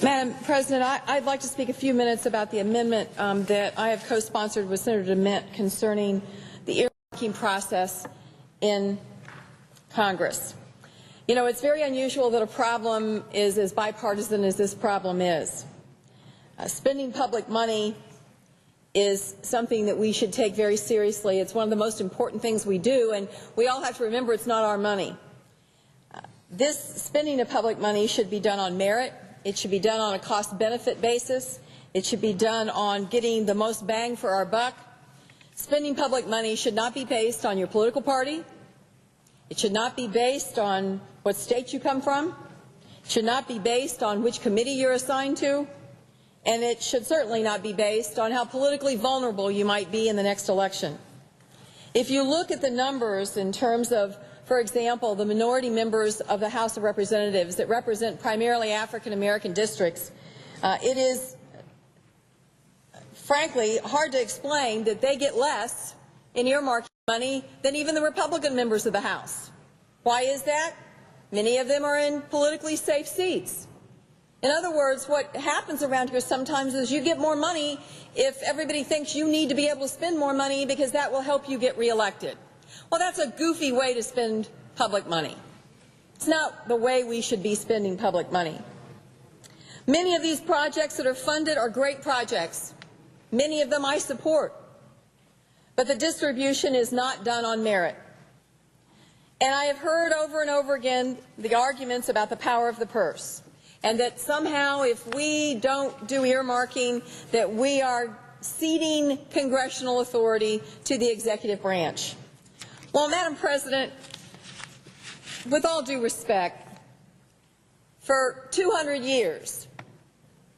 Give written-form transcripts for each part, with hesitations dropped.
Madam President, I'd like to speak a few minutes about the amendment that I have co-sponsored with Senator DeMint concerning the earmarking process in Congress. You know, it's very unusual that a problem is as bipartisan as this problem is. Spending public money is something that we should take very seriously. It's one of the most important things we do, and we all have to remember it's not our money. This spending of public money should be done on merit. It should be done on a cost-benefit basis. It should be done on getting the most bang for our buck. Spending public money should not be based on your political party. It should not be based on what state you come from. It should not be based on which committee you're assigned to. And it should certainly not be based on how politically vulnerable you might be in the next election. If you look at the numbers in terms of, for example, the minority members of the House of Representatives that represent primarily African American districts, it is frankly hard to explain that they get less in earmarking money than even the Republican members of the House. Why is that? Many of them are in politically safe seats. In other words, what happens around here sometimes is you get more money if everybody thinks you need to be able to spend more money because that will help you get reelected. Well, that's a goofy way to spend public money. It's not the way we should be spending public money. Many of these projects that are funded are great projects. Many of them I support. But the distribution is not done on merit. And I have heard over and over again the arguments about the power of the purse, and that somehow if we don't do earmarking, that we are ceding congressional authority to the executive branch. Well, Madam President, with all due respect, for 200 years,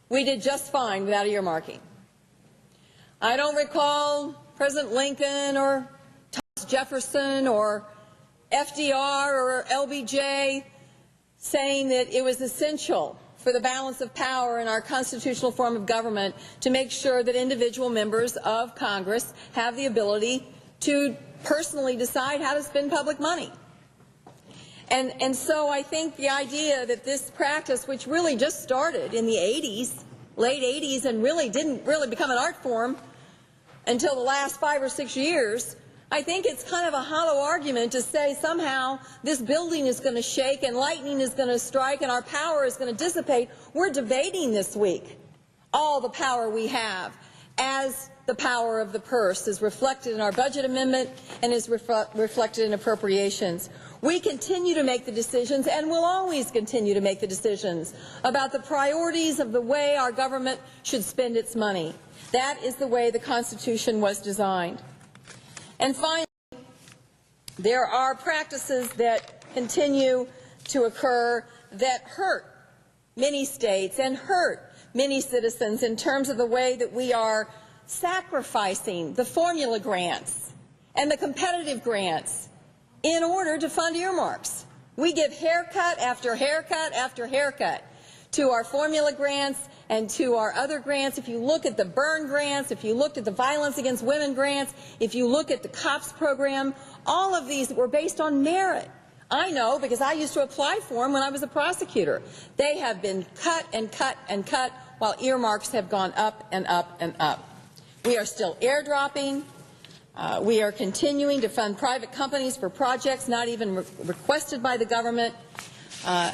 we did just fine without earmarking. I don't recall President Lincoln or Thomas Jefferson or FDR or LBJ saying that it was essential for the balance of power in our constitutional form of government to make sure that individual members of Congress have the ability to personally decide how to spend public money. And so I think the idea that this practice, which really just started in the 80s, late 80s, and really didn't become an art form until the last 5 or 6 years, I think it's kind of a hollow argument to say somehow this building is going to shake and lightning is going to strike and our power is going to dissipate. We're debating this week all the power we have as the power of the purse is reflected in our budget amendment and is reflected in appropriations. We continue to make the decisions and will always continue to make the decisions about the priorities of the way our government should spend its money. That is the way the Constitution was designed. And finally, there are practices that continue to occur that hurt many states and hurt many citizens in terms of the way that we are sacrificing the formula grants and the competitive grants in order to fund earmarks. We give haircut after haircut after haircut to our formula grants and to our other grants. If you look at the burn grants, if you looked at the violence against women grants, if you look at the COPS program, all of these were based on merit. I know because I used to apply for them when I was a prosecutor. They have been cut and cut and cut while earmarks have gone up and up and up. We are still airdropping. We are continuing to fund private companies for projects not even requested by the government.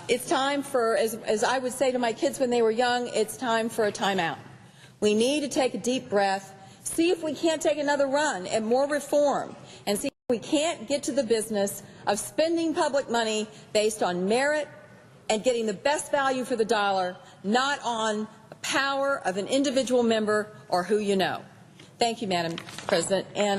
It's time for, as I would say to my kids when they were young, it's time for a timeout. We need to take a deep breath, see if we can't take another run at more reform, and see if we can't get to the business of spending public money based on merit and getting the best value for the dollar, not on the power of an individual member or who you know. Thank you, Madam President. And